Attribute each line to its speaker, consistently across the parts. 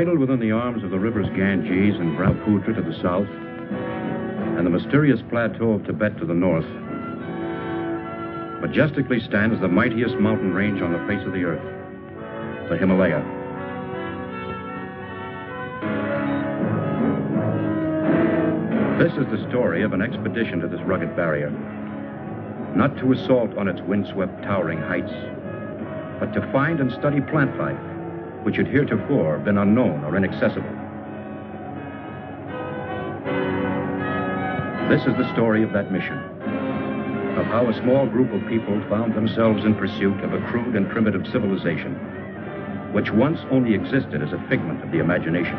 Speaker 1: Cradled within the arms of the rivers Ganges and Brahmaputra to the south, and the mysterious plateau of Tibet to the north, majestically stands the mightiest mountain range on the face of the earth, the Himalaya. This is the story of an expedition to this rugged barrier, not to assault on its windswept, towering heights, but to find and study plant life, which had heretofore been unknown or inaccessible. This is the story of that mission, of how a small group of people found themselves in pursuit of a crude and primitive civilization, which once only existed as a figment of the imagination.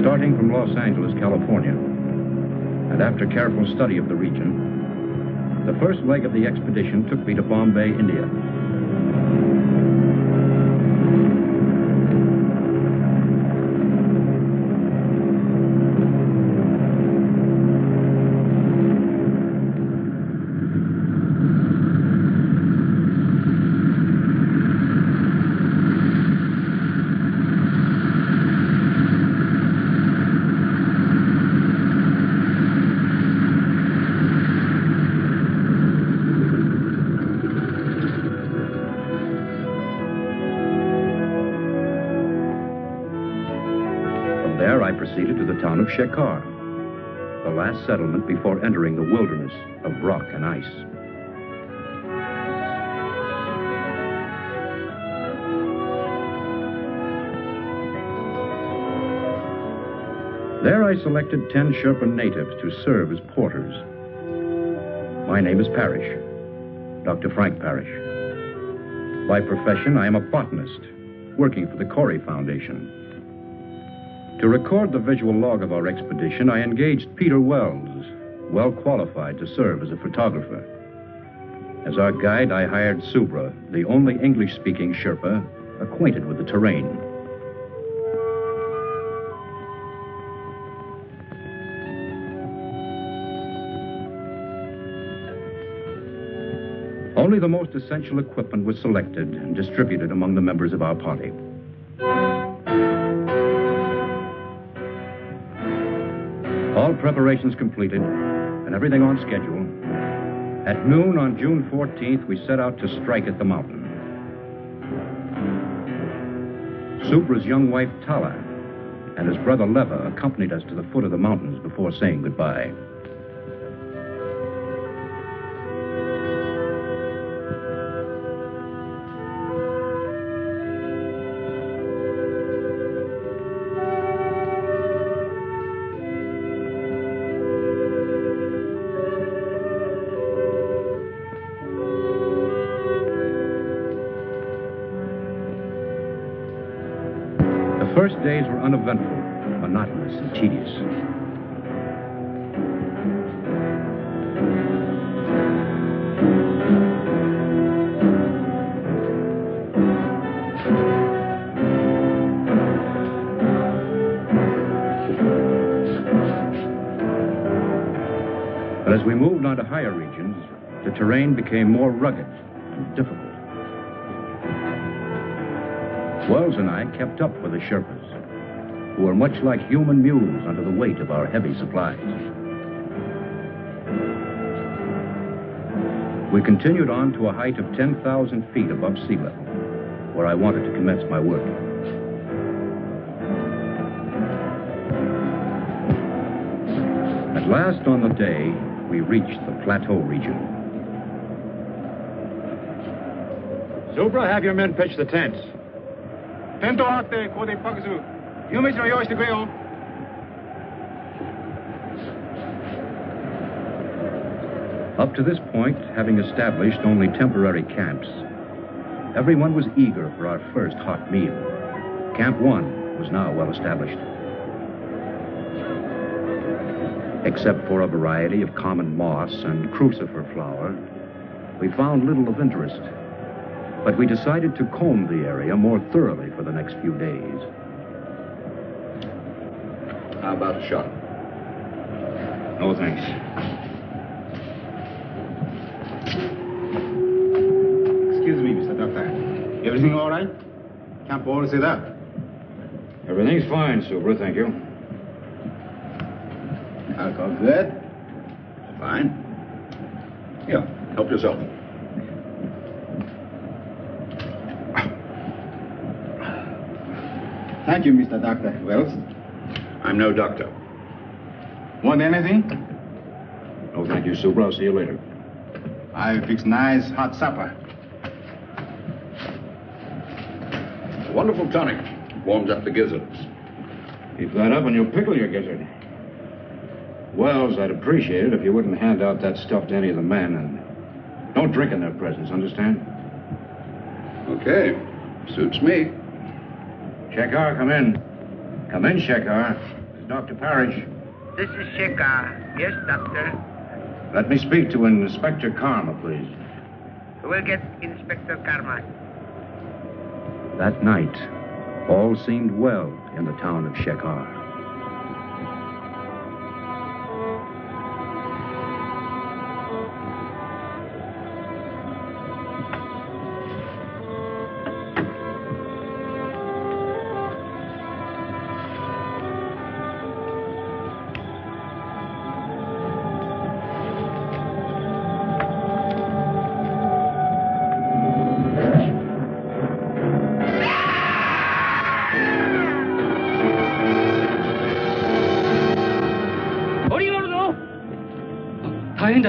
Speaker 1: Starting from Los Angeles, California, and after careful study of the region, the first leg of the expedition took me to Bombay, India. There I proceeded to the town of Shekhar, the last settlement before entering the wilderness of rock and ice. There I selected 10 Sherpa natives to serve as porters. My name is Parrish, Dr. Frank Parrish. By profession, I am a botanist, working for the Corey Foundation. To record the visual log of our expedition, I engaged Peter Wells, well qualified to serve as a photographer. As our guide, I hired Subra, the only English-speaking Sherpa acquainted with the terrain. Only the most essential equipment was selected and distributed among the members of our party. All preparations completed, and everything on schedule, at noon on June 14th, we set out to strike at the mountain. Subra's young wife, Tala, and his brother, Leva, accompanied us to the foot of the mountains before saying goodbye. The first days were uneventful, monotonous, and tedious. But as we moved on to higher regions, the terrain became more rugged and difficult. Wells and I kept up with the Sherpas, who were much like human mules under the weight of our heavy supplies. We continued on to a height of 10,000 feet above sea level, where I wanted to commence my work. At last on the day, we reached the plateau region.
Speaker 2: Subra, have your men pitch the tents.
Speaker 1: Up to this point, having established only temporary camps, everyone was eager for our first hot meal. Camp 1 was now well established. Except for a variety of common moss and crucifer flower, we found little of interest. But we decided to comb the area more thoroughly for the next few days.
Speaker 3: How about a shot?
Speaker 2: No, thanks.
Speaker 4: Excuse me, Mr. Doctor. Everything all right? Can't Paul say that?
Speaker 2: Everything's fine, Super, thank you.
Speaker 3: Alcohol good? Fine. Here, help yourself.
Speaker 4: Thank you, Mr. Doctor. Wells?
Speaker 3: I'm no doctor.
Speaker 4: Want anything?
Speaker 2: No, thank you, Super. I'll see you later.
Speaker 4: I fix nice hot supper.
Speaker 3: A wonderful tonic. Warms up the gizzards.
Speaker 2: Keep that up and you'll pickle your gizzard. Wells, I'd appreciate it if you wouldn't hand out that stuff to any of the men, and don't drink in their presence, understand?
Speaker 3: Okay. Suits me.
Speaker 2: Shekhar, come in. Come in, Shekhar. This is Dr. Parrish.
Speaker 5: This is Shekhar. Yes, Doctor.
Speaker 2: Let me speak to Inspector Karma, please.
Speaker 5: We'll get Inspector Karma.
Speaker 1: That night, all seemed well in the town of Shekhar.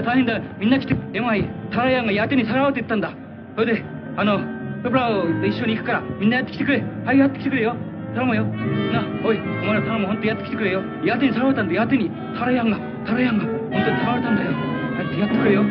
Speaker 6: 大変だみんな来てでもタラヤンがやけにさらわって言ったんだそれでプブラと一緒に行くからみんなやってきてくれはいやってきてくれよ頼むよなおいお前ら頼む本当やってきてくれよやけにさらわれたんだやけにタラヤンが本当にさらわれたんだよやってくれよ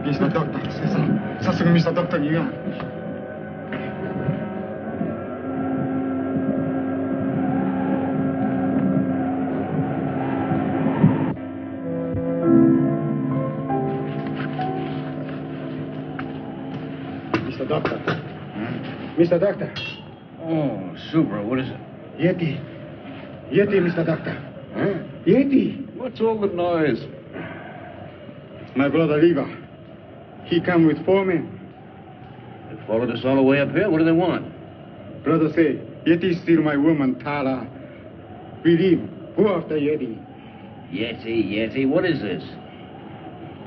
Speaker 4: Mr. Doctor,早速Mr. Doctorに言うや。Mr. Doctor. Mr. Doctor.
Speaker 3: Oh, super. What is it?
Speaker 4: Yeti. Yeti, Mr. Doctor.
Speaker 3: Huh?
Speaker 4: Yeti.
Speaker 3: What's all the noise?
Speaker 4: My brother Lever. He come with 4 men.
Speaker 3: They followed us all the way up here. What do they want?
Speaker 4: Brother say, Yeti steal my woman, Tara. We leave. Go after Yeti.
Speaker 3: Yeti. What is this?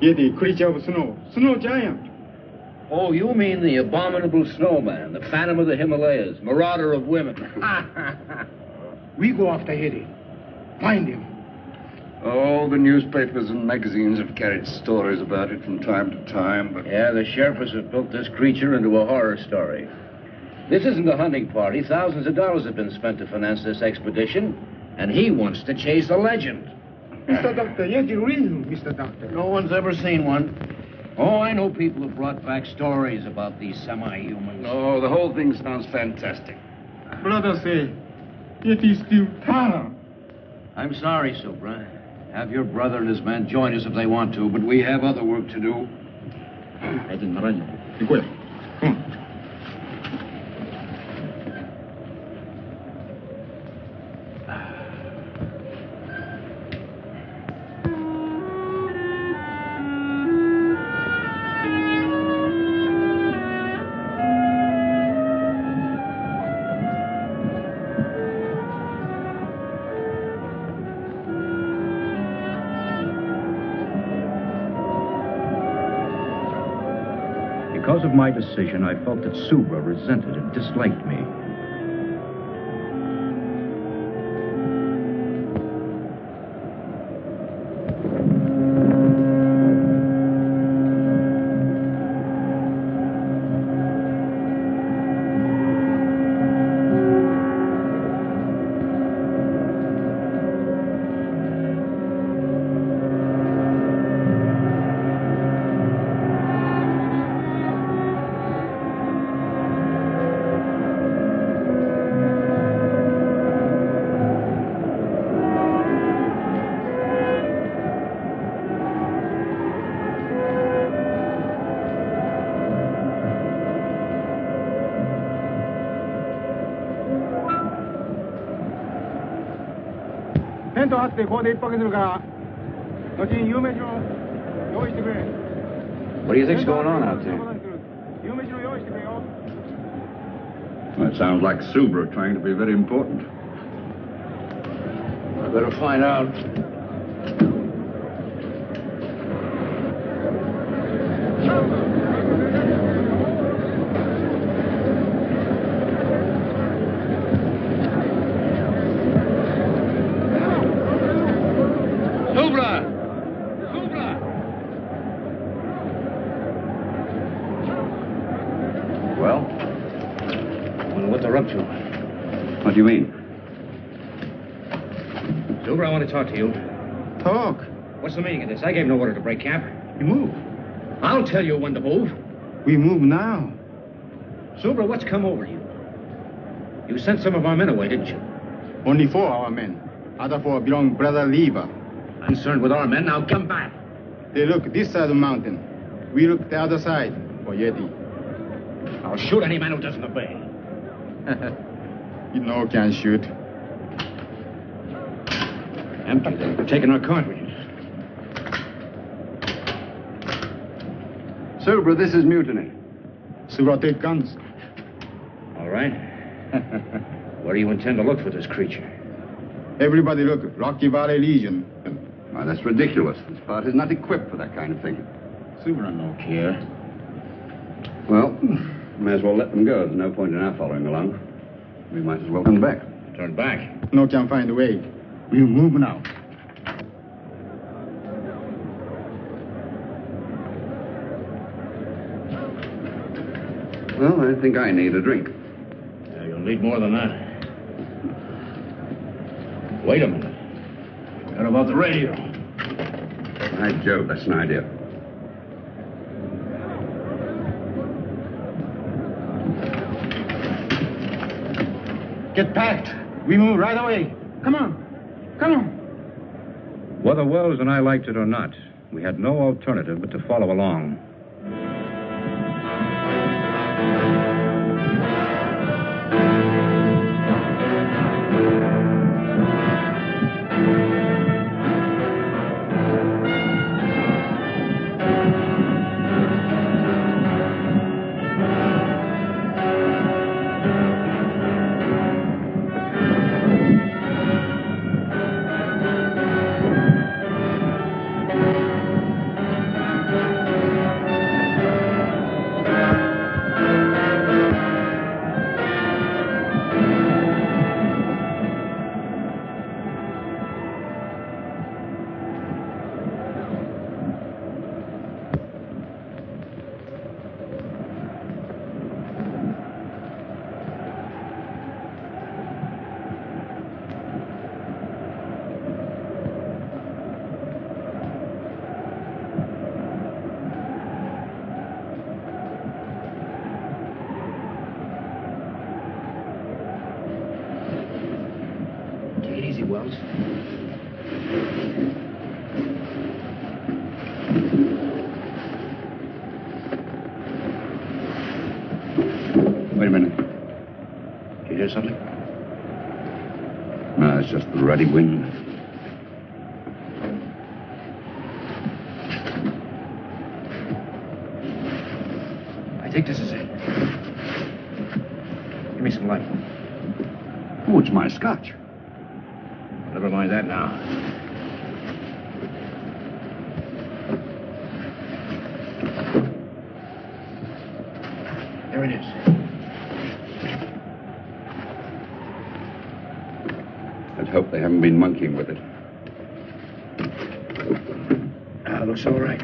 Speaker 4: Yeti, creature of snow. Snow giant.
Speaker 3: Oh, you mean the abominable snowman, the phantom of the Himalayas, marauder of women.
Speaker 4: We go after Yeti. Find him.
Speaker 3: Oh, the newspapers and magazines have carried stories about it from time to time, but... Yeah, the sheriffs have built this creature into a horror story. This isn't a hunting party. Thousands of dollars have been spent to finance this expedition, and he wants to chase a legend.
Speaker 4: Mr. Doctor, Yeti real, Mr. Doctor.
Speaker 3: No one's ever seen one. Oh, I know people who brought back stories about these semi-humans. Oh, the whole thing sounds fantastic.
Speaker 4: Brother say, Yeti steal Tara.
Speaker 3: I'm sorry, Supra. Have your brother and his men join us if they want to, but we have other work to do.
Speaker 1: because of my decision, I felt that Subra resented and disliked me.
Speaker 2: What do you think's going on out there?
Speaker 3: Well, it sounds like Subra trying to be very important.
Speaker 2: I better find out.
Speaker 3: What do you mean?
Speaker 2: Silver, I want to talk to you.
Speaker 4: Talk.
Speaker 2: What's the meaning of this? I gave no order to break camp.
Speaker 4: You move.
Speaker 2: I'll tell you when to move.
Speaker 4: We move now.
Speaker 2: Silver, what's come over you? You sent some of our men away, didn't you?
Speaker 4: Only 4 our men. Other 4 belong Brother Lever.
Speaker 2: Concerned with our men, now come back.
Speaker 4: They look this side of the mountain. We look the other side for Yeti.
Speaker 2: I'll shoot any man who doesn't obey.
Speaker 4: You know can shoot.
Speaker 2: Empty. They're taking our cartridges.
Speaker 3: Subra, this is mutiny.
Speaker 4: Subra, take guns.
Speaker 2: All right. Where do you intend to look for this creature?
Speaker 4: Everybody look. Rocky Valley Legion.
Speaker 3: Why, that's ridiculous. This part is not equipped for that kind of thing.
Speaker 4: Subra no care.
Speaker 3: Well, may as well let them go. There's no point in our following along. We might as well turn back.
Speaker 2: Turn back?
Speaker 4: No can find a way. We'll move now.
Speaker 3: Well, I think I need a drink.
Speaker 2: Yeah, you'll need more than that. Wait a minute. What about the radio?
Speaker 3: By Jove, that's an idea.
Speaker 4: Get packed. We move right away. Come on. Come on.
Speaker 1: Whether Wells and I liked it or not, we had no alternative but to follow along.
Speaker 2: Wells.
Speaker 3: Wait a minute.
Speaker 2: Did you hear something?
Speaker 3: No, it's just the ruddy wind.
Speaker 2: I think this is it. Give me some light.
Speaker 3: Oh, it's my scotch.
Speaker 2: Never mind that now. Here it is.
Speaker 3: Let's hope they haven't been monkeying with it.
Speaker 2: Looks all right.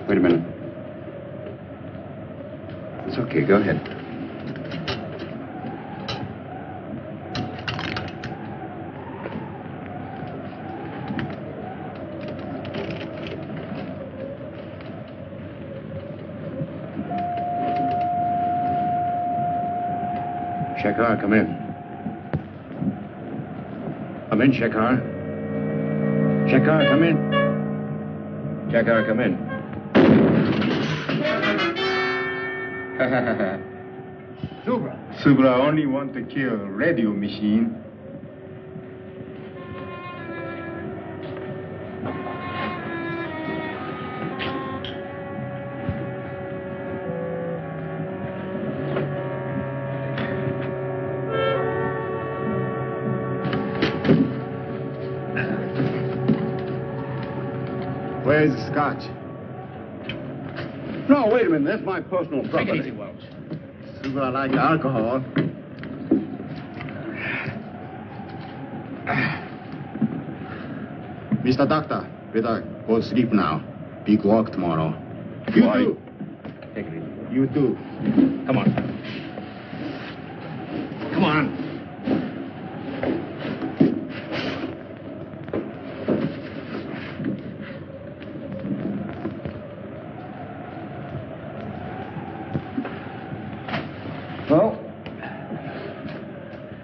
Speaker 3: Wait a minute. It's okay, go ahead.
Speaker 2: Shekhar, come in. Come in, Shekhar. Shekhar, come in. Shekhar, come in.
Speaker 4: Subra only want to kill radio machine. Where's the scotch?
Speaker 3: No, wait a minute. That's my personal property.
Speaker 2: Take it easy, Wells.
Speaker 4: Subra like alcohol. Mr. Doctor, better go sleep now. Big work tomorrow. You
Speaker 3: Why?
Speaker 4: too.
Speaker 2: Take it easy.
Speaker 4: You too.
Speaker 2: Come on. Come on.
Speaker 3: Well,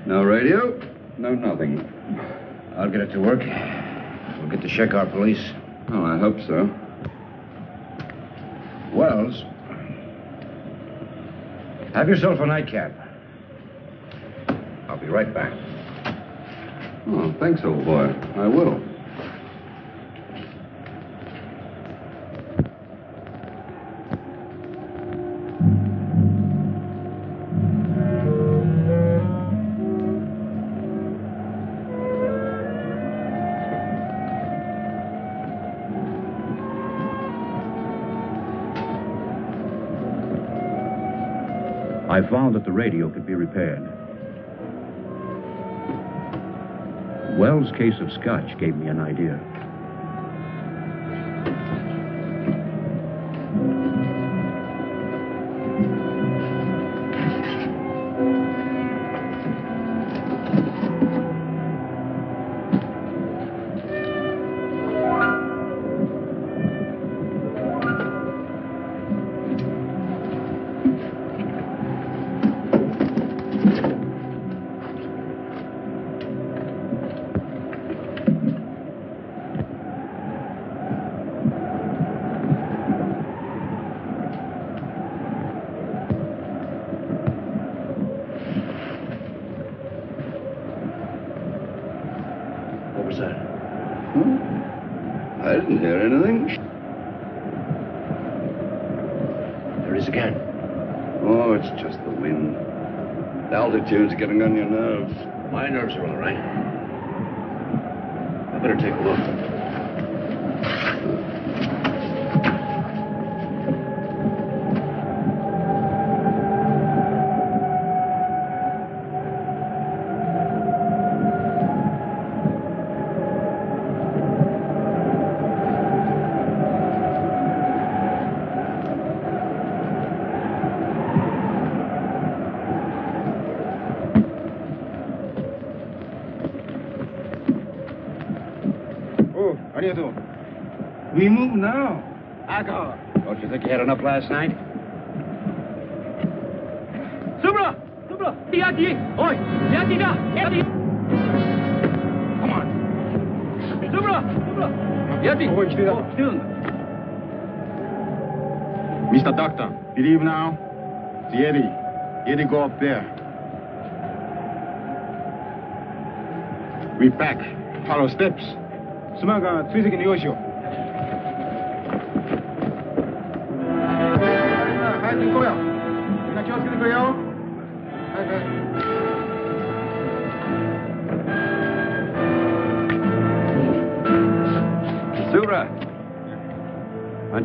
Speaker 3: no radio, no nothing.
Speaker 2: I'll get it to work. We'll get the Shekhar police.
Speaker 3: Oh, I hope so.
Speaker 2: Wells, have yourself a nightcap. I'll be right back.
Speaker 3: Oh, thanks, old boy. I will.
Speaker 1: I found that the radio could be repaired. Wells' case of scotch gave me an idea.
Speaker 2: What was that?
Speaker 3: I didn't hear anything.
Speaker 2: There it is again.
Speaker 3: Oh, it's just the wind. The altitude's getting on your nerves.
Speaker 2: My nerves are all right. I better take a look.
Speaker 4: We move now. Alcohol.
Speaker 2: Don't you think you had enough last night?
Speaker 6: Subra! Subra! Yati! Oi! Yati da! Yati!
Speaker 2: Come on.
Speaker 6: Subra! Subra! Yati!
Speaker 4: Oh, it's there. Mr. Doctor, believe now? The Yeti go up there. We back. Follow steps. 수마가追跡に用しよう.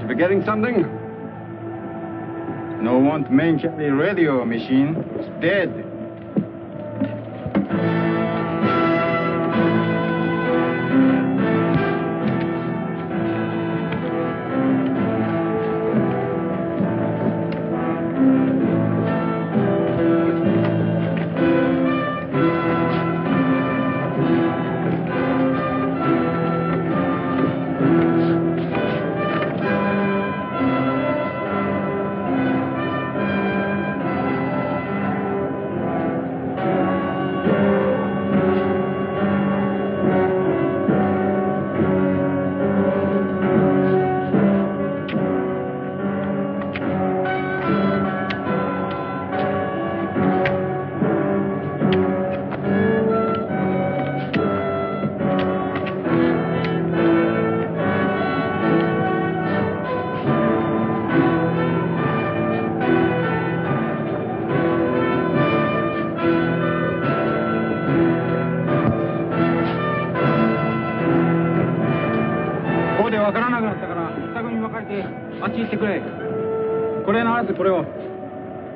Speaker 4: Forgetting something? No want mention the radio machine. It's dead.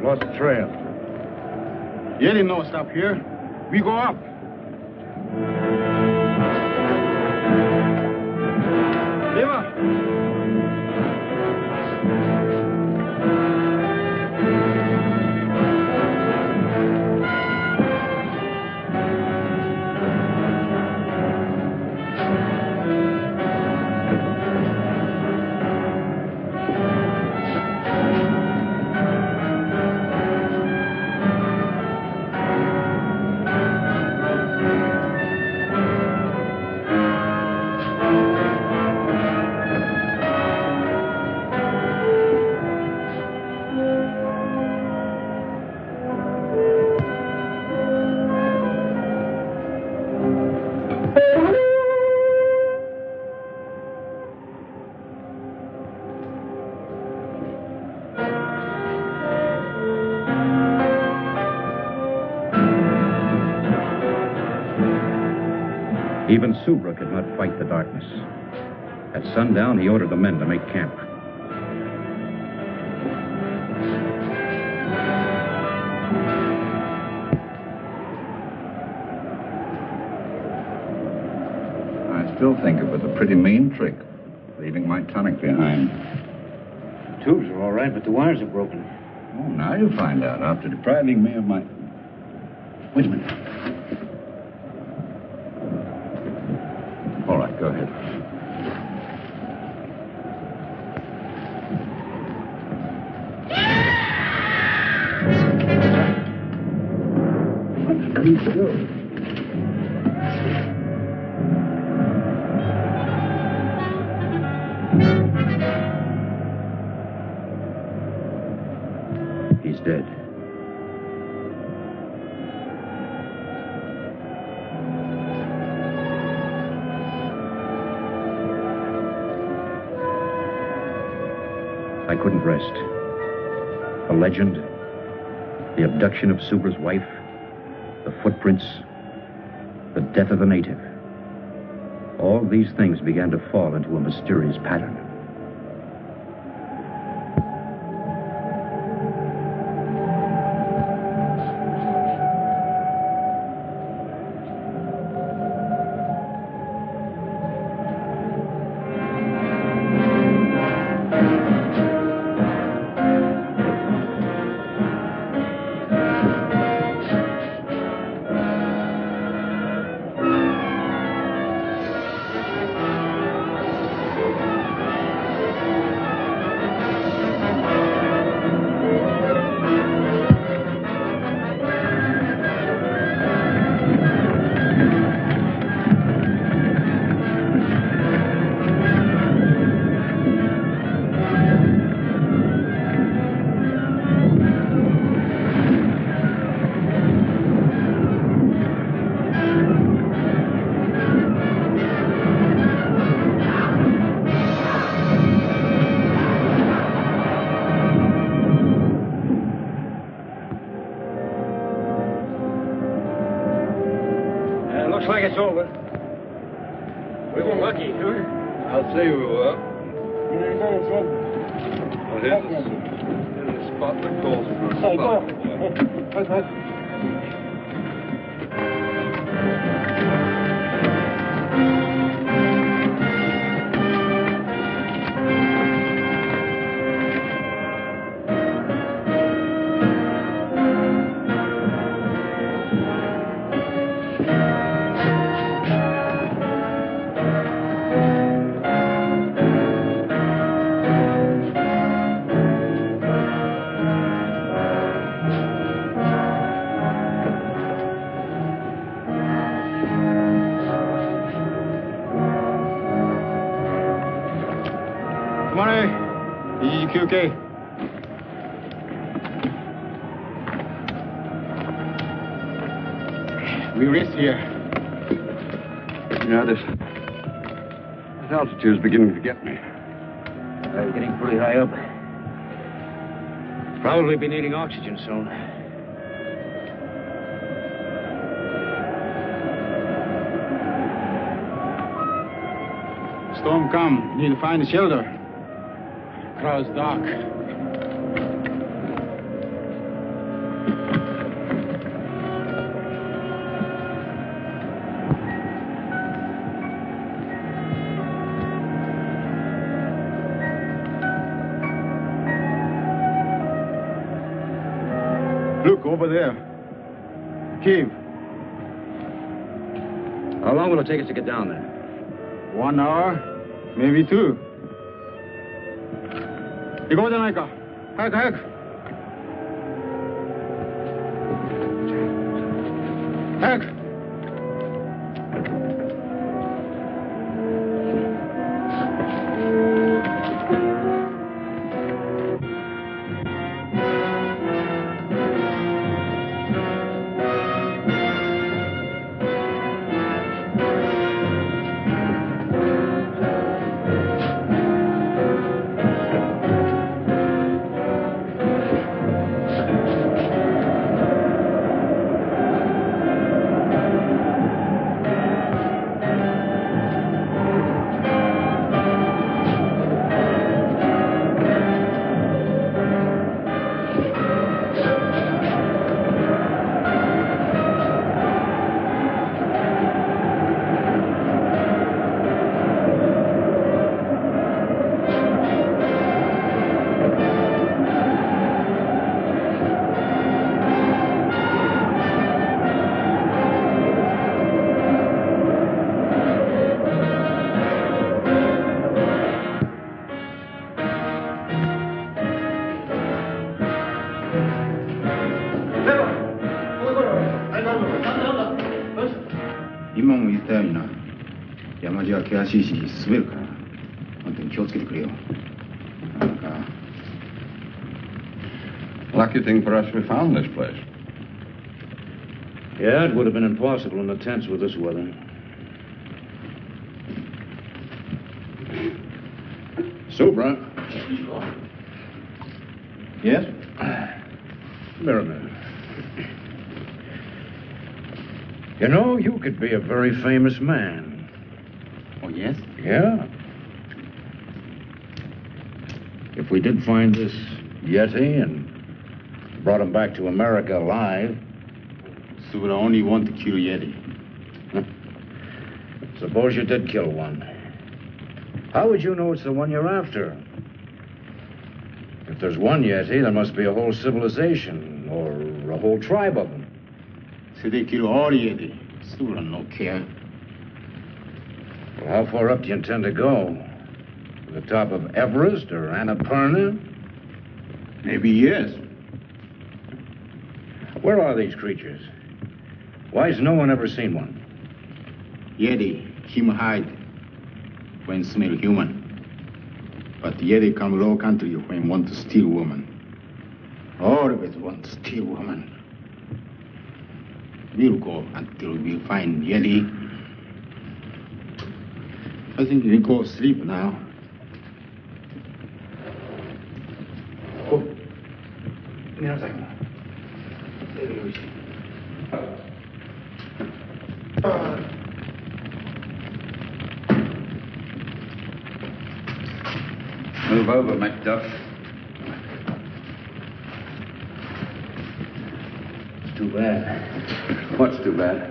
Speaker 1: Lost the trail.
Speaker 4: You didn't know stop here. We go up.
Speaker 1: Even Subra could not fight the darkness. At sundown, he ordered the men to make camp.
Speaker 2: I still think it was a pretty mean trick, leaving my tonic behind.
Speaker 3: The tubes are all right, but the wires are broken.
Speaker 2: Oh, now you find out, after depriving me of my... Wait a minute. All right, go ahead. What did you do?
Speaker 1: He's dead. I couldn't rest. The legend, the abduction of Subra's wife, the footprints, the death of the native. All these things began to fall into a mysterious pattern.
Speaker 6: Looks like it's over. We were lucky, huh?
Speaker 4: I'll say we were.
Speaker 7: Here's a spot that calls for a spot.
Speaker 4: Okay. We rest here.
Speaker 7: Yeah, this altitude's beginning to get me.
Speaker 2: Getting pretty high up. Probably be needing oxygen soon.
Speaker 4: Storm come. Need to find a shelter. Crowd's dark. Look, over there. Cave.
Speaker 2: How long will it take us to get down there?
Speaker 4: 1 hour, maybe 2. 行こうじゃないか。早く早く。早く。
Speaker 8: 今も言ったようにな、山路は険しいし滑るから、本当に気をつけてくれよ。なんか。
Speaker 7: Lucky thing for us we found this place.
Speaker 2: Yeah, it would have been impossible in the tents with this weather. Soup, right?
Speaker 8: Yes?
Speaker 2: Come here a minute. You know, you could be a very famous man.
Speaker 8: Oh, yes?
Speaker 2: Yeah. If we did find this Yeti and brought him back to America alive.
Speaker 8: So would I only want to kill Yeti?
Speaker 2: Suppose you did kill one. How would you know it's the one you're after? If there's one Yeti, there must be a whole civilization or a whole tribe of them.
Speaker 8: So they kill all Yeti. So I don't care.
Speaker 2: Well, how far up do you intend to go? To the top of Everest or Annapurna?
Speaker 8: Maybe yes.
Speaker 2: Where are these creatures? Why's no one ever seen one?
Speaker 8: Yeti, him hide when smell human. But Yeti come low country when want to steal woman. Always want to steal woman. We'll go until we find Yeti. I think we go sleep now. Oh.
Speaker 3: over, Macduff.
Speaker 2: It's too bad.
Speaker 3: What's too bad?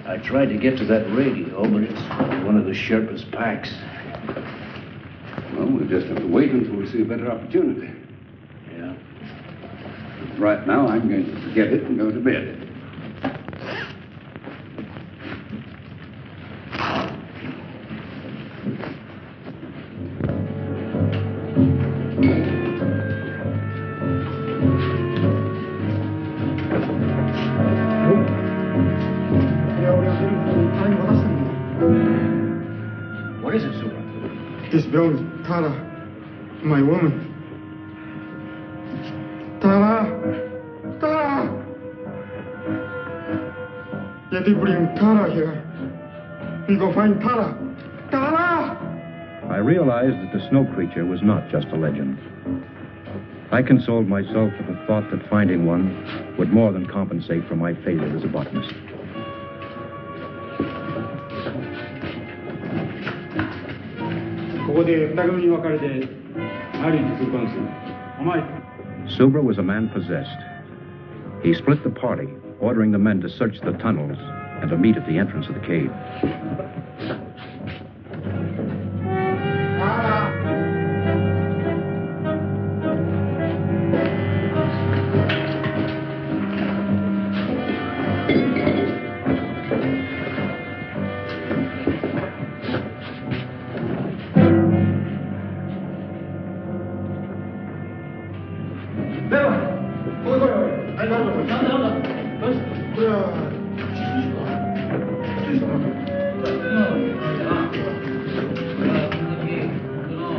Speaker 2: I tried to get to that radio, but it's one of the Sherpa's packs.
Speaker 3: Well, we'll just have to wait until we see a better opportunity.
Speaker 2: Yeah.
Speaker 3: Right now, I'm going to forget it and go to bed.
Speaker 2: What is it, Super?
Speaker 4: This belongs to Tara, my woman. Tara! Tara! Yeti bring Tara here. We go find Tara. Tara!
Speaker 1: I realized that the snow creature was not just a legend. I consoled myself with the thought that finding one would more than compensate for my failure as a botanist. Subra was a man possessed. He split the party, ordering the men to search the tunnels and to meet at the entrance of the cave.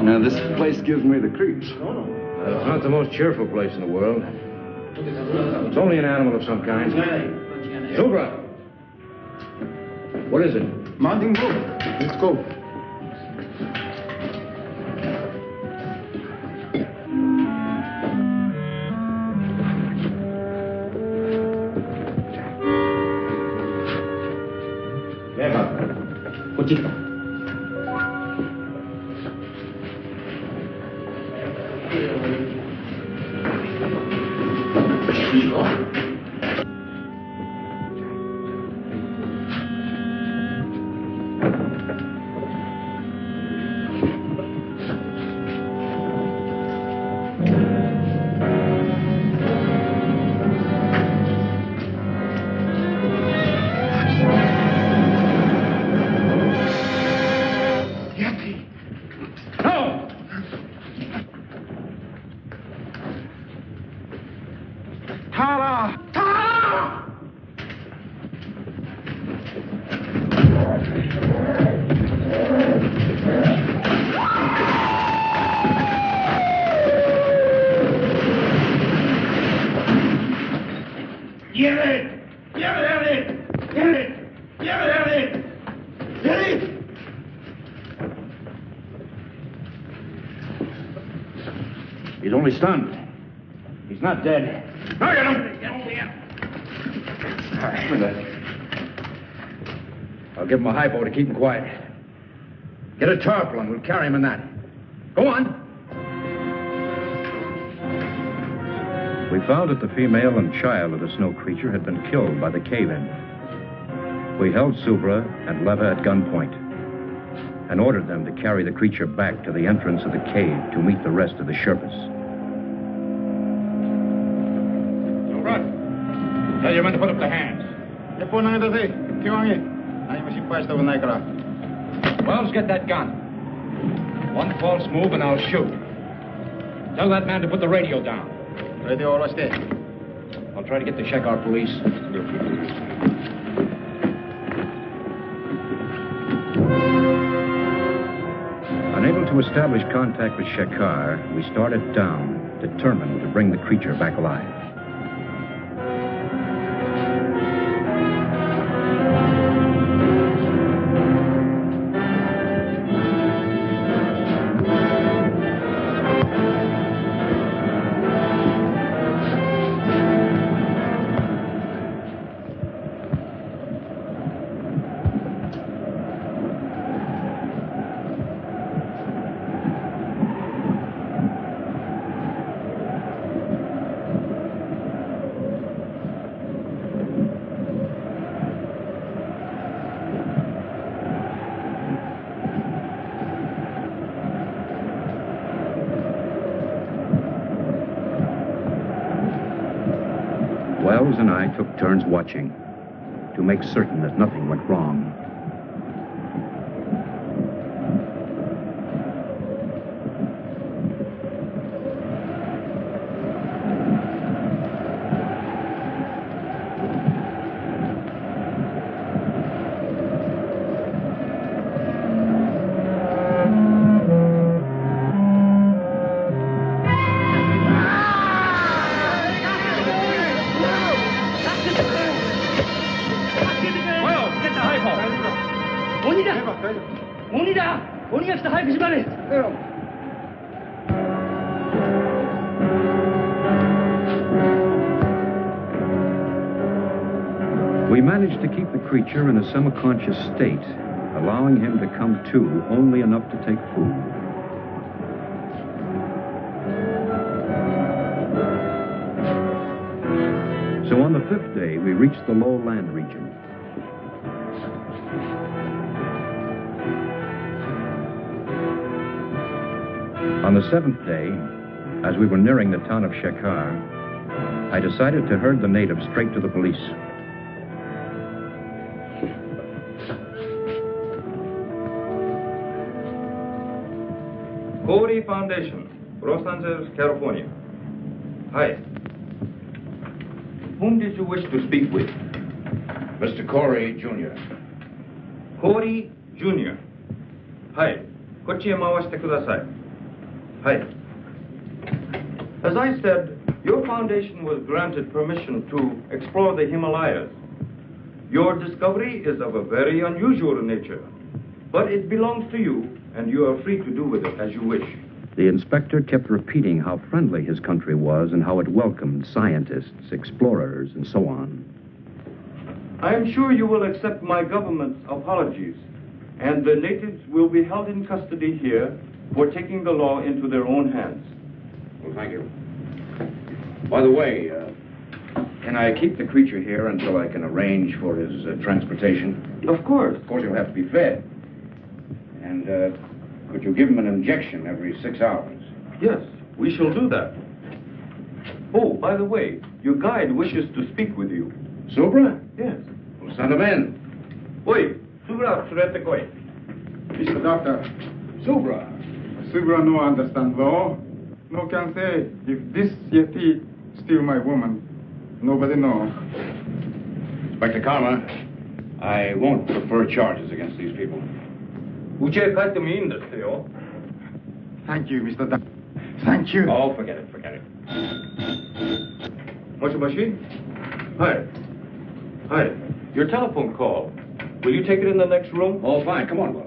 Speaker 3: Now, this place gives me the creeps.
Speaker 2: It's not the most cheerful place in the world. It's only an animal of some kind. Subra! What is it?
Speaker 4: Mountain go. Let's go.
Speaker 2: He's only stunned. He's not dead. Look at him! All right. I'll give him a hypo to keep him quiet. Get a tarpaulin. We'll carry him in that. Go on.
Speaker 1: We found that the female and child of the snow creature had been killed by the cave-in. We held Subra and Leva at gunpoint and ordered them to carry the creature back to the entrance of the cave to meet the rest of the Sherpas.
Speaker 2: Tell your men to put up their hands. Wells, get that gun. One false move and I'll shoot. Tell that man to put the radio down. I'll try to get to Shekar police.
Speaker 1: Unable to establish contact with Shekar, we started down, determined to bring the creature back alive. Wells and I took turns watching to make certain that nothing went wrong. We managed to keep the creature in a semi-conscious state, allowing him to come to only enough to take food. So on the 5th day, we reached the low land region. On the 7th day, as we were nearing the town of Shekhar, I decided to herd the natives straight to the police.
Speaker 7: Corey Foundation, Los Angeles, California. Hi. Whom did you wish to speak with?
Speaker 2: Mr. Corey, Jr.
Speaker 7: Corey, Jr. はい。こっちへ回してください。はい。As I said, your foundation was granted permission to explore the Himalayas. Your discovery is of a very unusual nature, but it belongs to you, and you are free to do with it as you wish.
Speaker 1: The inspector kept repeating how friendly his country was and how it welcomed scientists, explorers, and so on.
Speaker 7: I am sure you will accept my government's apologies, and the natives will be held in custody here for taking the law into their own hands.
Speaker 2: Well, thank you. By the way, can I keep the creature here until I can arrange for his transportation?
Speaker 7: Of course.
Speaker 2: Of course, he'll have to be fed. And could you give him an injection every 6 hours?
Speaker 7: Yes, we shall do that. Oh, by the way, your guide wishes to speak with you.
Speaker 2: Subra?
Speaker 7: Yes.
Speaker 2: Well, send him in.
Speaker 7: Oi, Subra, surete koi.
Speaker 4: Mr. Doctor,
Speaker 2: Subra.
Speaker 4: Subra no understand law. No can say if this Yeti steal my woman. Nobody know.
Speaker 2: Inspector Karma, I won't prefer charges against these people.
Speaker 7: Uche kaite mo ii desu yo.
Speaker 4: Thank you, Mr. Doctor. Thank you.
Speaker 7: Oh, forget it, forget it. Moshi moshi? Hi. Hi. Your telephone call. Will you take it in the next room?
Speaker 2: Oh, fine. Come on, Wells.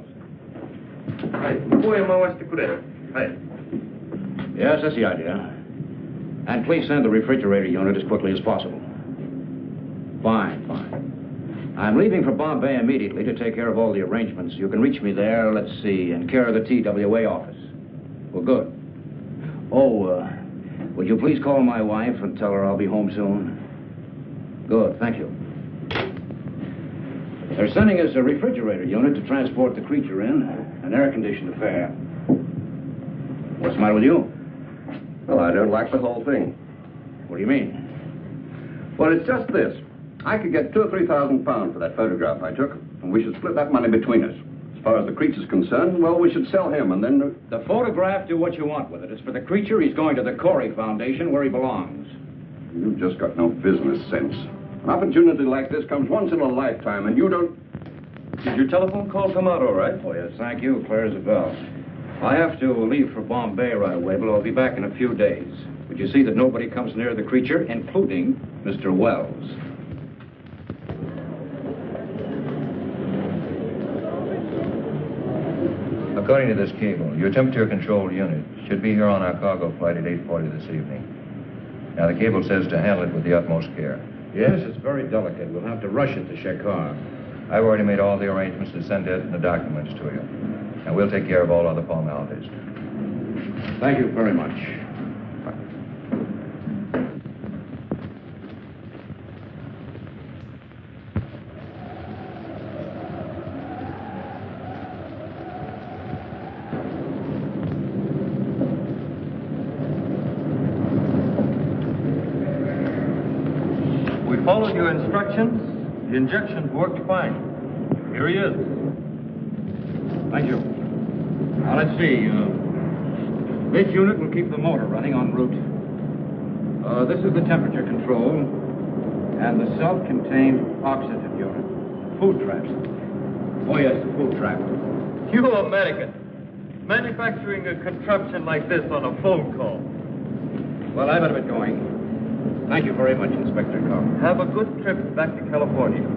Speaker 7: Hi. Muko e mawashite kure. Hi.
Speaker 2: Yes, that's the idea. And please send the refrigerator unit as quickly as possible. Fine, fine. I'm leaving for Bombay immediately to take care of all the arrangements. You can reach me there, let's see, in care of the TWA office. Well, good. Oh, would you please call my wife and tell her I'll be home soon? Good, thank you. They're sending us a refrigerator unit to transport the creature in, an air-conditioned affair. What's the matter with you?
Speaker 9: Well, I don't like the whole thing.
Speaker 2: What do you mean?
Speaker 9: Well, it's just this. I could get £2,000 or £3,000 for that photograph I took, and we should split that money between us. As far as the creature's concerned, well, we should sell him, and then...
Speaker 2: The photograph, do what you want with it. It's for the creature. He's going to the Corey Foundation, where he belongs.
Speaker 9: You've just got no business sense. An opportunity like this comes once in a lifetime, and you don't...
Speaker 7: Did your telephone call come out all right?
Speaker 2: Oh, yes, thank you. Clear as a bell. I have to leave for Bombay right away, but I'll be back in a few days. Would you see that nobody comes near the creature, including Mr. Wells?
Speaker 10: According to this cable, your temperature-controlled unit should be here on our cargo flight at 8:40 this evening. Now, the cable says to handle it with the utmost care.
Speaker 2: Yes, it's very delicate. We'll have to rush it to Shekhar.
Speaker 10: I've already made all the arrangements to send it and the documents to you. And we'll take care of all other formalities.
Speaker 2: Thank you very much.
Speaker 7: Followed your instructions. The injections worked fine. Here he is.
Speaker 2: Thank you. Now, let's see. This unit will keep the motor running en route. This is the temperature control and the self-contained oxygen unit. Food traps. Oh, yes, the food trap.
Speaker 7: You American. Manufacturing a contraption like this on a phone call.
Speaker 2: Well, I better be going. Thank you very much, Inspector Cobb.
Speaker 7: Have a good trip back to California.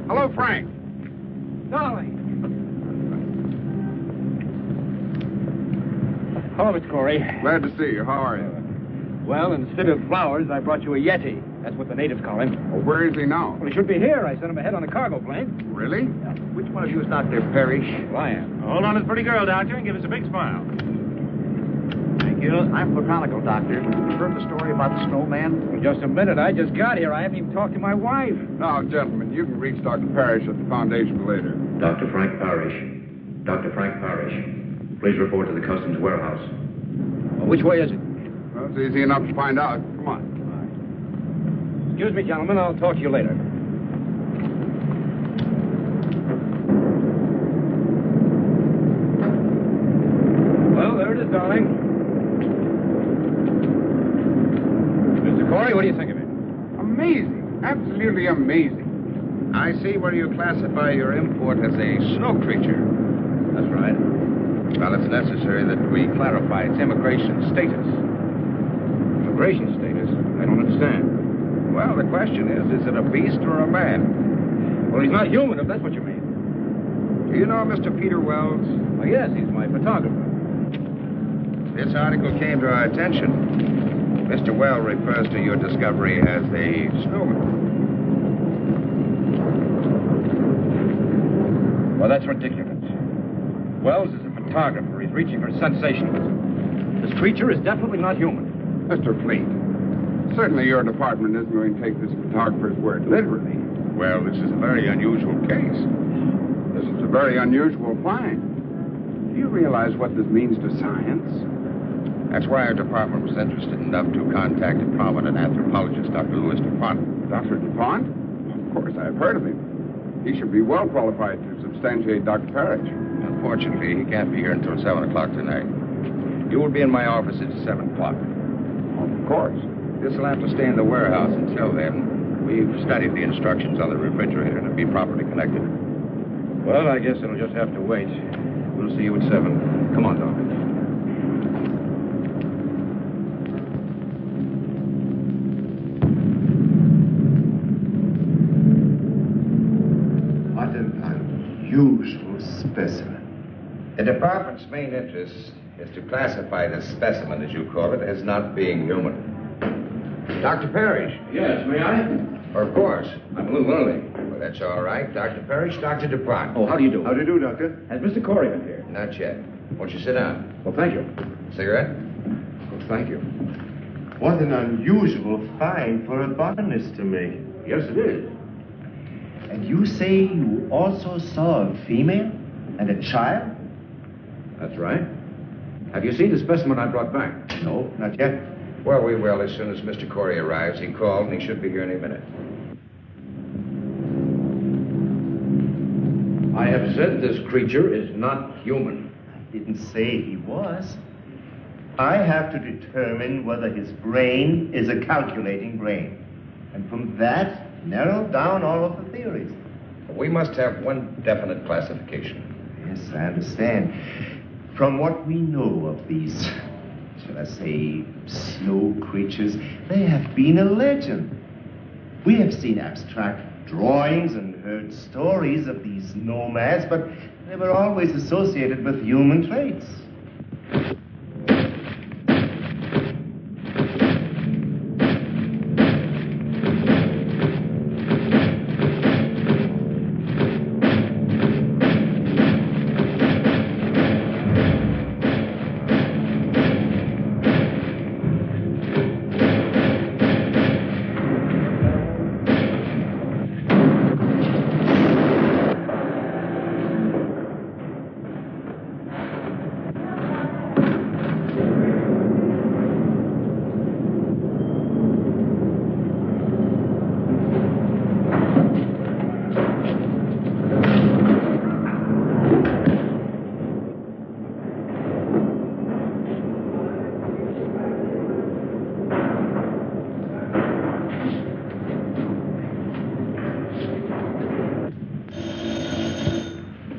Speaker 11: Hello, Frank.
Speaker 6: Darling.
Speaker 11: Hello, Miss Corey. Glad to see you. How are you?
Speaker 6: Well, instead of flowers, I brought you a Yeti. That's what the natives call him.
Speaker 11: Well, where is he now?
Speaker 6: Well, he should be here. I sent him ahead on a cargo plane.
Speaker 11: Really?
Speaker 6: Yeah. Which one of you is Dr. Parrish?
Speaker 11: Well, I am.
Speaker 12: Hold on to the pretty girl, Doctor, and give us a big smile.
Speaker 6: Thank you. I'm botanical, Doctor. You heard the story about the snowman? Well, just a minute. I just got here. I haven't even talked to my wife.
Speaker 11: Now, gentlemen, you can reach Dr. Parrish at the Foundation later.
Speaker 1: Dr. Frank Parrish. Dr. Frank Parrish. Please report to the Customs warehouse.
Speaker 6: Well, which way is it?
Speaker 11: Well, it's easy enough to find out. Come on.
Speaker 6: Excuse me, gentlemen. I'll talk to you later. Well, there it is, darling. Mr. Corey, what do you think of it?
Speaker 11: Amazing. Absolutely amazing.
Speaker 3: I see where you classify your import as a snow creature.
Speaker 6: That's right.
Speaker 3: Well, it's necessary that we clarify its immigration status.
Speaker 6: Immigration status? I don't understand.
Speaker 3: Well, the question is it a beast or a man?
Speaker 6: Well, he's not human, if that's what you mean.
Speaker 3: Do you know Mr. Peter Wells?
Speaker 6: Oh, yes, he's my photographer.
Speaker 3: This article came to our attention. Mr. Wells refers to your discovery as a snowman.
Speaker 6: Well, that's ridiculous. Wells is a photographer. He's reaching for sensationalism. This creature is definitely not human.
Speaker 11: Mr. Fleet, certainly your department isn't going to take this photographer's word literally.
Speaker 3: Well, this is a very unusual case.
Speaker 11: This is a very unusual find. Do you realize what this means to science?
Speaker 3: That's why our department was interested enough to contact a prominent anthropologist, Dr. Louis DuPont.
Speaker 11: Dr. DuPont? Of course, I've heard of him. He should be well qualified to substantiate Dr. Parrish.
Speaker 3: Unfortunately, he can't be here until 7 o'clock tonight. You will be in my office at 7 o'clock.
Speaker 11: Of course.
Speaker 3: This will have to stay in the warehouse until then. We've studied the instructions on the refrigerator to be properly connected.
Speaker 2: Well, I guess it'll just have to wait. We'll see you at 7. Come on, Doc.
Speaker 8: What an unusual specimen.
Speaker 3: The department's main interest is to classify this specimen, as you call it, as not being human. Dr. Parrish.
Speaker 2: Yes, may I?
Speaker 3: Of course.
Speaker 2: I'm a little early.
Speaker 3: Well, that's all right. Dr. Parrish, Dr. DuPont.
Speaker 2: Oh, how do you do?
Speaker 8: How do you do, Doctor?
Speaker 2: Has Mr. Corey been here?
Speaker 3: Not yet. Won't you sit down?
Speaker 2: Well, thank you.
Speaker 3: Cigarette?
Speaker 2: Well, thank you.
Speaker 8: What an unusual find for a botanist to make.
Speaker 2: Yes, it is.
Speaker 13: And you say you also saw a female and a child?
Speaker 2: That's right. Have you seen the specimen I brought back?
Speaker 13: No, not yet.
Speaker 3: Well, we will as soon as Mr. Corey arrives. He called, and he should be here any minute. I have said this creature is not human.
Speaker 13: I didn't say he was. I have to determine whether his brain is a calculating brain. And from that, narrow down all of the theories.
Speaker 3: We must have one definite classification.
Speaker 13: Yes, I understand. From what we know of these, shall I say, snow creatures, they have been a legend. We have seen abstract drawings and heard stories of these nomads, but they were always associated with human traits.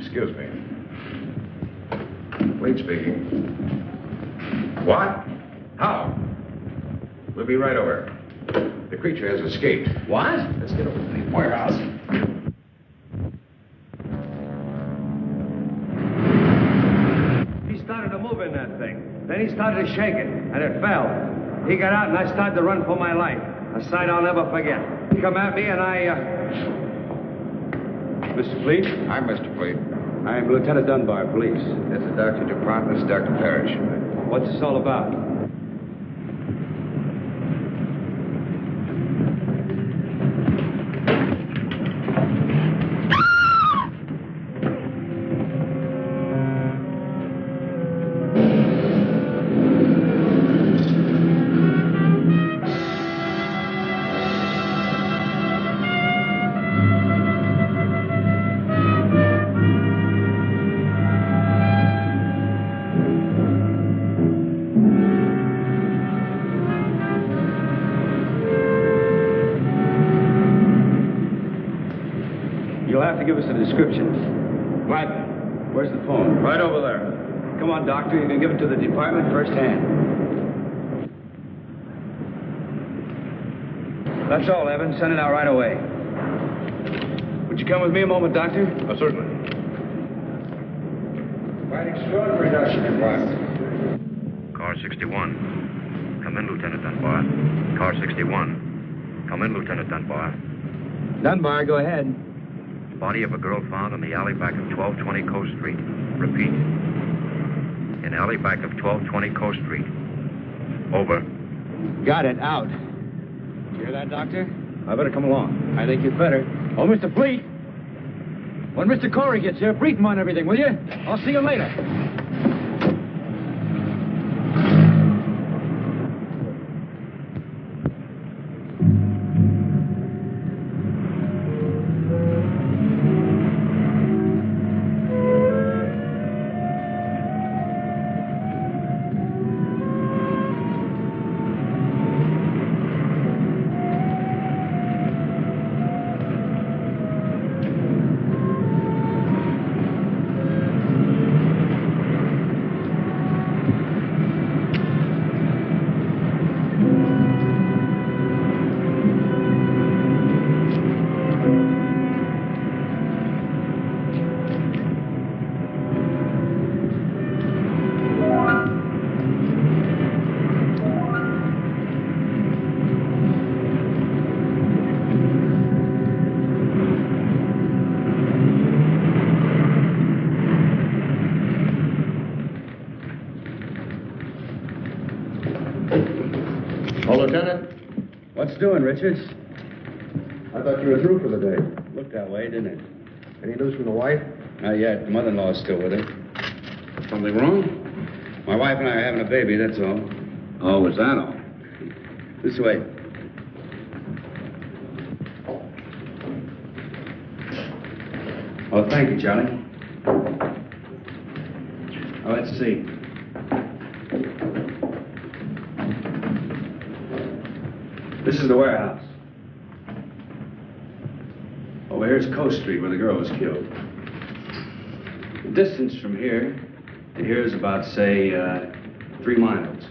Speaker 2: Excuse me. Wade speaking. What? How? We'll be right over. The creature has escaped.
Speaker 3: What?
Speaker 2: Let's get over to the warehouse.
Speaker 14: He started to move in that thing. Then he started to shake it, and it fell. He got out, and I started to run for my life. A sight I'll never forget. He come at me, and Mr. Fleet?
Speaker 11: I'm Mr. Fleet.
Speaker 14: I'm Lieutenant Dunbar, police.
Speaker 11: This is Dr. DuPont. This is Dr. Parrish.
Speaker 14: What's this all about? You'll have to give us a description.
Speaker 2: Gladly.
Speaker 14: Where's the phone?
Speaker 2: Right over there.
Speaker 14: Come on, Doctor. You can give it to the department firsthand. That's all, Evan. Send it out right away. Would you come with me a moment, Doctor?
Speaker 2: Certainly.
Speaker 11: Quite extraordinary, Dr. DuPont.
Speaker 15: Car 61. Come in, Lieutenant Dunbar. Car 61. Come in, Lieutenant Dunbar.
Speaker 14: Dunbar, go ahead.
Speaker 15: Body of a girl found in the alley back of 1220 Coast Street. Repeat. In alley back of 1220 Coast Street. Over.
Speaker 14: Got it. Out. You hear that, Doctor? I better come along. I think you'd better. Oh, Mr. Fleet. When Mr. Corey gets here, brief him on everything, will you? I'll see you later.
Speaker 3: Lieutenant?
Speaker 14: What's doing, Richards?
Speaker 3: I thought you were through for the day.
Speaker 14: Looked that way, didn't it?
Speaker 3: Any news from the wife?
Speaker 14: Not yet. The mother-in-law's still with her.
Speaker 3: Something wrong?
Speaker 14: My wife and I are having a baby, that's all.
Speaker 3: Oh, is that all?
Speaker 14: This way.
Speaker 2: Oh, thank you, Charlie. Oh, let's see. This is the warehouse. Over here's Coast Street, where the girl was killed. The distance from here to here is about, say, 3 miles.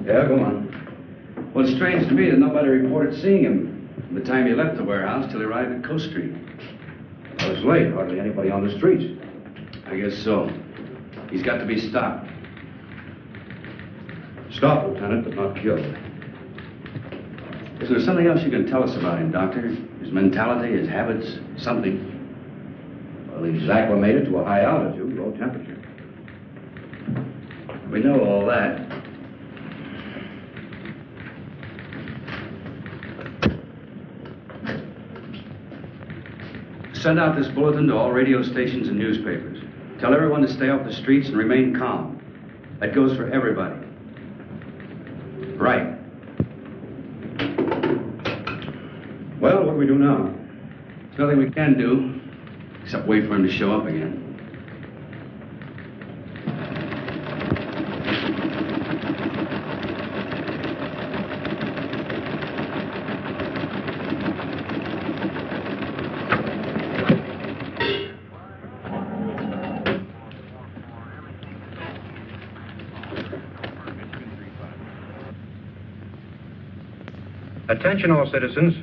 Speaker 2: Yeah, go on. Well, it's strange to me that nobody reported seeing him from the time he left the warehouse till he arrived at Coast Street. It was late. Hardly anybody on the streets. I guess so. He's got to be stopped. Stopped, Lieutenant, but not killed. Is there something else you can tell us about him, Doctor? His mentality, his habits, something? Well, he's acclimated to a high altitude, low temperature. We know all that. Send out this bulletin to all radio stations and newspapers. Tell everyone to stay off the streets and remain calm. That goes for everybody. Right. Well, what do we do now? There's nothing we can do except wait for him to show up again.
Speaker 15: Attention all citizens.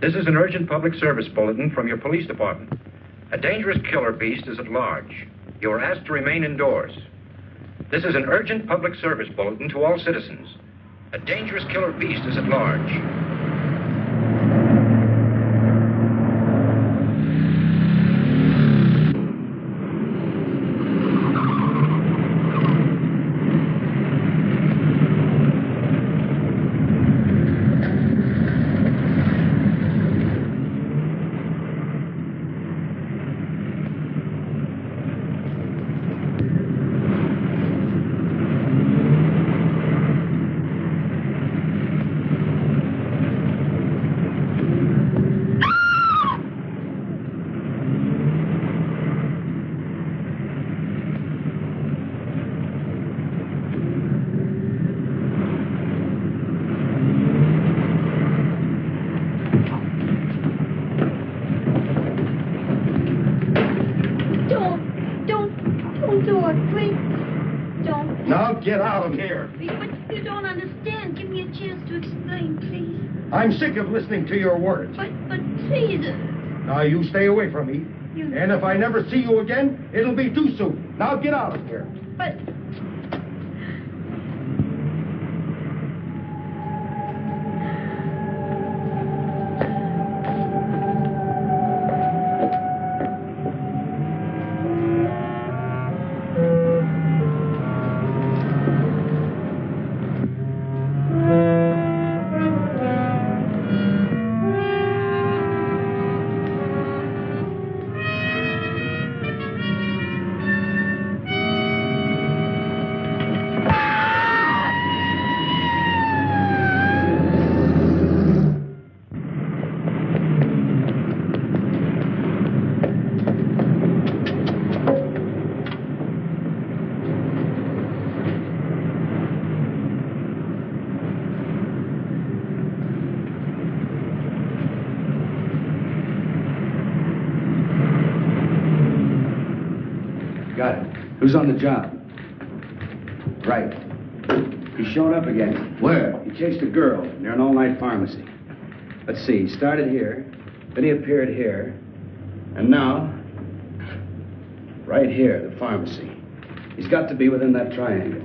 Speaker 15: This is an urgent public service bulletin from your police department. A dangerous killer beast is at large. You are asked to remain indoors. This is an urgent public service bulletin to all citizens. A dangerous killer beast is at large.
Speaker 16: Get out of here.
Speaker 17: But you don't understand. Give me a chance to explain, please.
Speaker 16: I'm sick of listening to your words.
Speaker 17: But please.
Speaker 16: Now, you stay away from me. And if I never see you again, it'll be too soon. Now, get out of here.
Speaker 17: But...
Speaker 2: Got it. Who's on the job? Right. He showed up again. Where? He chased a girl near an all-night pharmacy. Let's see, he started here, then he appeared here, and now, right here, the pharmacy. He's got to be within that triangle.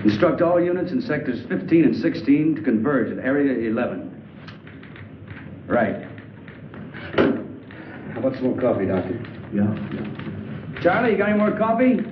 Speaker 2: Instruct all units in sectors 15 and 16 to converge at area 11. Right. How about some more coffee, Doctor? Yeah. Charlie, you got any more coffee?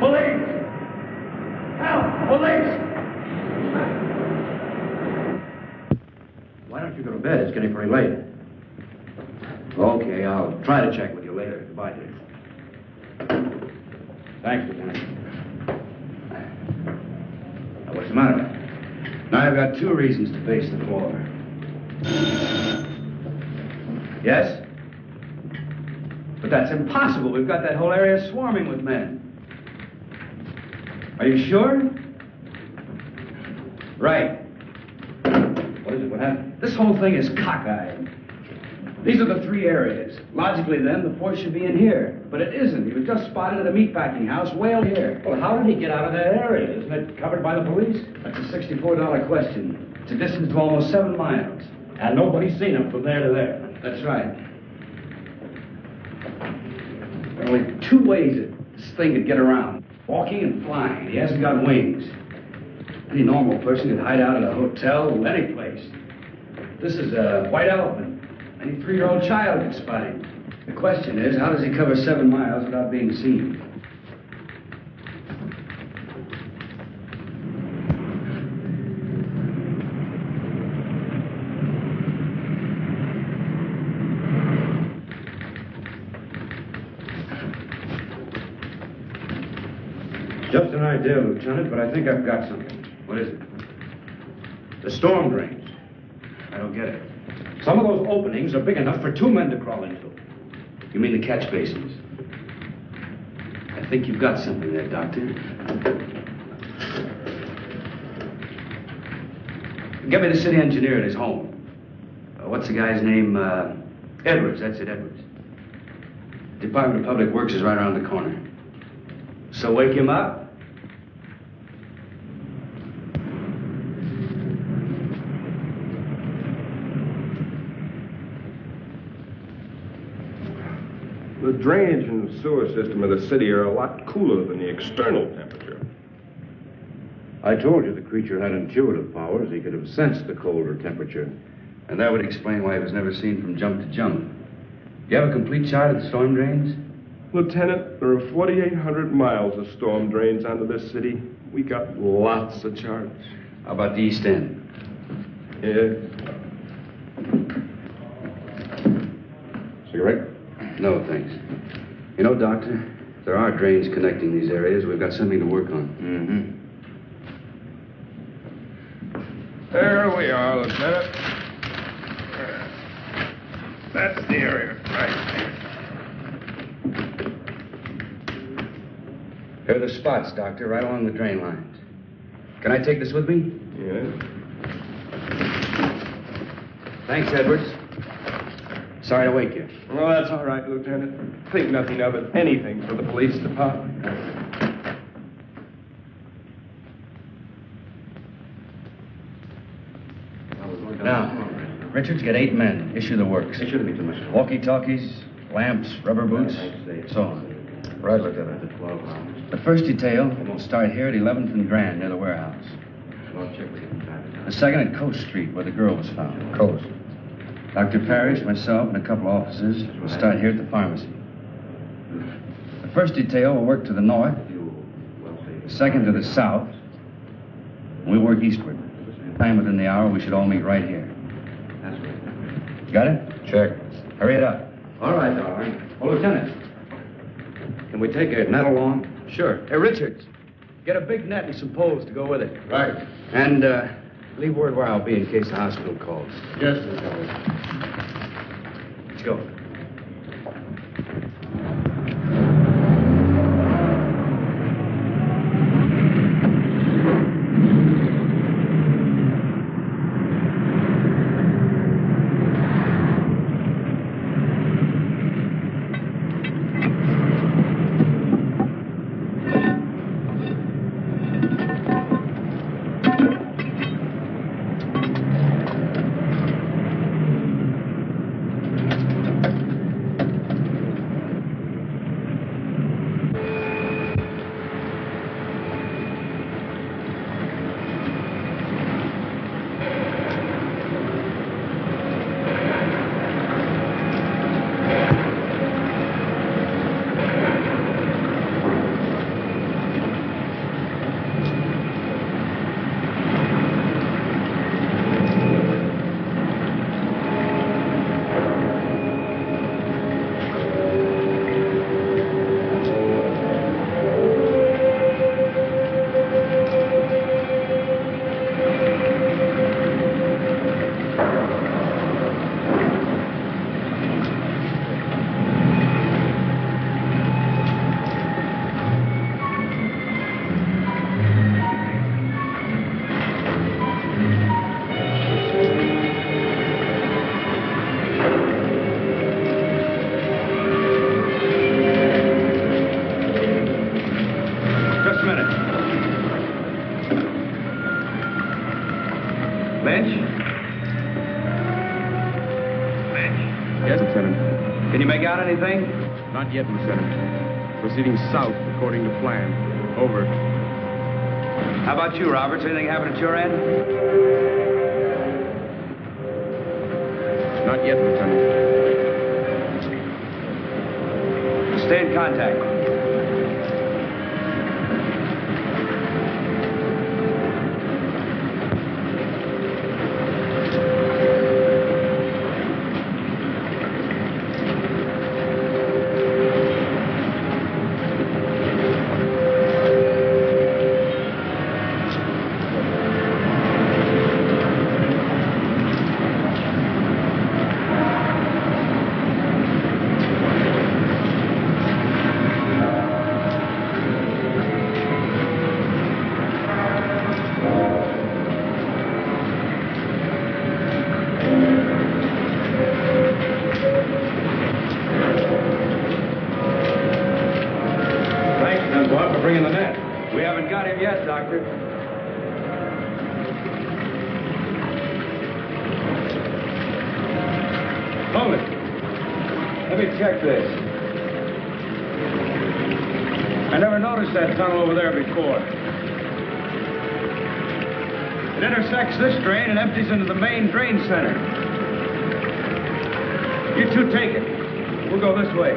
Speaker 2: Police! Help! Police! Why don't you go to bed? It's getting pretty late. Okay, I'll try to check with you later. Goodbye, Dave. Thanks, Lieutenant. Now, what's the matter? Now, I've got 2 reasons to pace the floor. Yes? But that's impossible. We've got that whole area swarming with men. Are you sure? Right. What is it? What happened? This whole thing is cockeyed. These are the 3 areas. Logically, then, the force should be in here. But it isn't. He was just spotted at a meatpacking house way out here. Well, how did he get out of that area? Isn't it covered by the police? That's a $64 question. It's a distance of almost 7 miles. And nobody's seen him from there to there. That's right. There are only 2 ways that this thing could get around. Walking and flying. He hasn't got wings. Any normal person could hide out at a hotel or any place. This is a white elephant. Any 3-year-old child could spot him. The question is, how does he cover 7 miles without being seen? Just an idea, Lieutenant, but I think I've got something. What is it? The storm drains. I don't get it. Some of those openings are big enough for 2 men to crawl into. You mean the catch basins? I think you've got something there, Doctor. Get me the city engineer at his home. What's the guy's name? Edwards, that's it, Edwards. Department of Public Works is right around the corner. So wake him up.
Speaker 11: The drainage and sewer system of the city are a lot cooler than the external temperature.
Speaker 1: I told you the creature had intuitive powers. He could have sensed the colder temperature. And that would explain why he was never seen from jump to jump. You have a complete chart of the storm drains?
Speaker 11: Lieutenant, there are 4,800 miles of storm drains under this city. We got lots of charts.
Speaker 1: How about the East End?
Speaker 11: Yeah.
Speaker 1: Cigarette? No, thanks. You know, Doctor, if there are drains connecting these areas, we've got something to work on.
Speaker 11: There we are, Lieutenant. That's the area, right there.
Speaker 1: Here are the spots, Doctor, right along the drain lines. Can I take this with me?
Speaker 11: Yeah.
Speaker 1: Thanks, Edwards. Sorry to wake you.
Speaker 11: Well, that's all right, Lieutenant. Think nothing of it. Anything for the police department.
Speaker 1: Now, Richards, get 8 men. Issue the works.
Speaker 2: It shouldn't be too much.
Speaker 1: Walkie-talkies, lamps, rubber boots, so on.
Speaker 2: Right, Lieutenant. The 12 hours.
Speaker 1: The first detail will start here at 11th and Grand, near the warehouse.
Speaker 2: I'll check with you from time to time.
Speaker 1: The second at Coast Street, where the girl was found.
Speaker 2: Coast.
Speaker 1: Dr. Parrish, myself, and a couple of officers will start here at the pharmacy. The first detail will work to the north, the second to the south, and we work eastward. Time within the hour, we should all meet right here.
Speaker 2: That's right.
Speaker 1: Got it?
Speaker 2: Check.
Speaker 1: Hurry it up.
Speaker 2: All right, darling. Oh, Lieutenant, can we take a net along?
Speaker 1: Sure. Hey, Richards, get a big net and some poles to go with it.
Speaker 2: Right.
Speaker 1: And, leave word where I'll be in case the hospital calls.
Speaker 2: Yes, Lieutenant.
Speaker 1: Let's go.
Speaker 2: Got anything?
Speaker 11: Not yet, Lieutenant. Proceeding south according to plan. Over.
Speaker 2: How about you, Roberts? Anything happen at your end?
Speaker 11: Not yet, Lieutenant.
Speaker 2: Stay in contact. Bringing the net. We haven't got him yet, Doctor. Hold it. Let me check this. I never noticed that tunnel over there before. It intersects this drain and empties into the main drain center. You two take it. We'll go this way.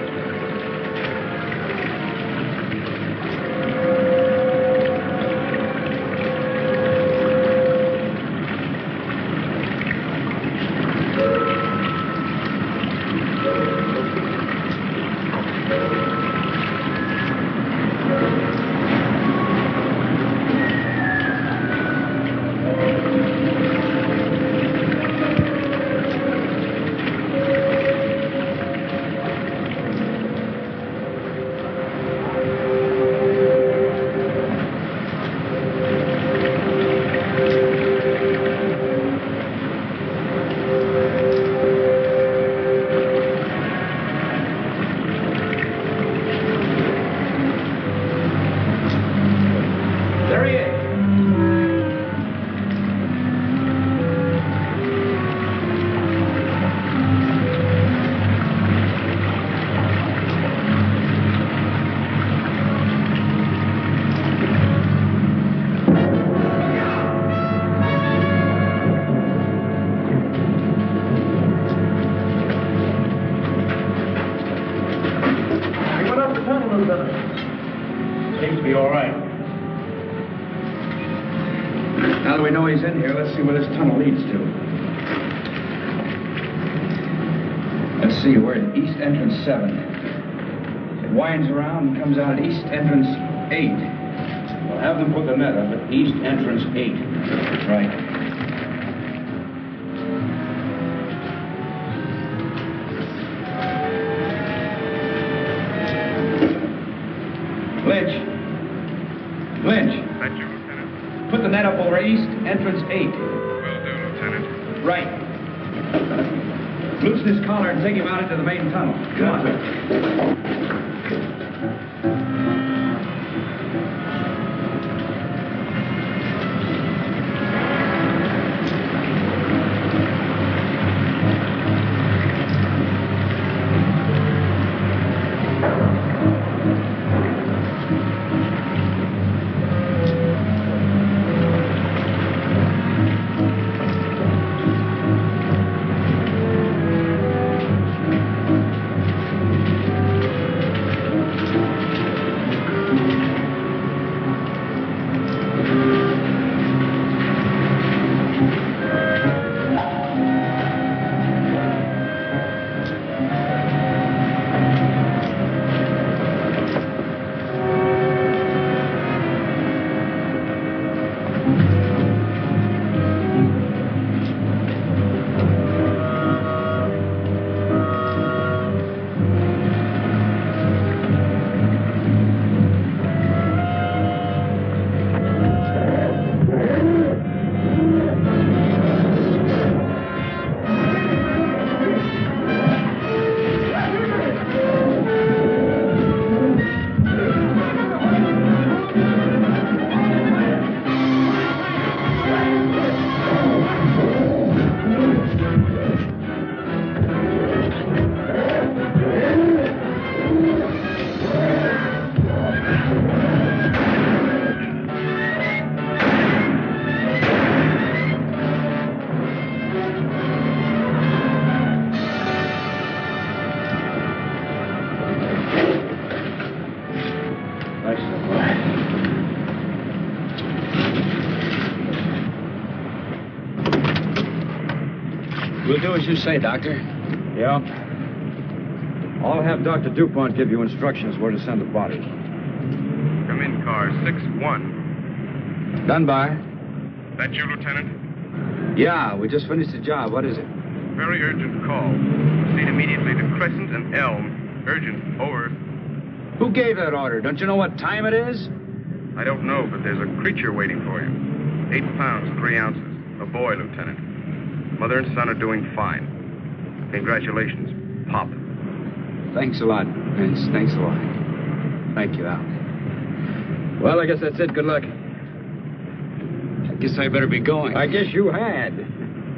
Speaker 2: Seems to be all right. Now that we know he's in here, let's see where this tunnel leads to. Let's see, we're at East Entrance 7. It winds around and comes out at East Entrance 8. We'll have them put the net up at East Entrance 8. Right. Lynch.
Speaker 11: Thank you, Lieutenant.
Speaker 2: Put the net up over East Entrance 8.
Speaker 11: Will do, Lieutenant.
Speaker 2: Right. Loosen his collar and take him out into the main tunnel. Come on.
Speaker 14: We'll do as you say, Doctor.
Speaker 7: Yeah. I'll have Dr. DuPont give you instructions where to send the body.
Speaker 18: Come in, car 6-1.
Speaker 14: Dunbar?
Speaker 18: That you, Lieutenant?
Speaker 14: Yeah, we just finished the job. What is it?
Speaker 18: Very urgent call. Proceed immediately to Crescent and Elm. Urgent. Over.
Speaker 14: Who gave that order? Don't you know what time it is?
Speaker 18: I don't know, but there's a creature waiting for you. 8 pounds, 3 ounces. A boy, Lieutenant. Mother and son are doing fine. Congratulations, Pop.
Speaker 14: Thanks a lot, Vince. Thanks a lot. Thank you, Al. Well, I guess that's it. Good luck. I guess I better be going.
Speaker 7: I guess you had.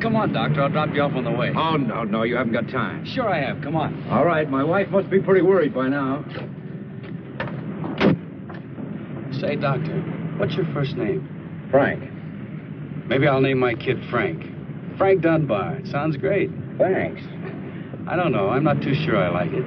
Speaker 14: Come on, Doctor. I'll drop you off on the way.
Speaker 7: Oh, no, you haven't got time.
Speaker 14: Sure I have. Come on.
Speaker 7: All right, my wife must be pretty worried by now.
Speaker 14: Say, Doctor, what's your first name?
Speaker 7: Frank.
Speaker 14: Maybe I'll name my kid Frank. Frank Dunbar. It sounds great.
Speaker 7: Thanks.
Speaker 14: I don't know. I'm not too sure I like it.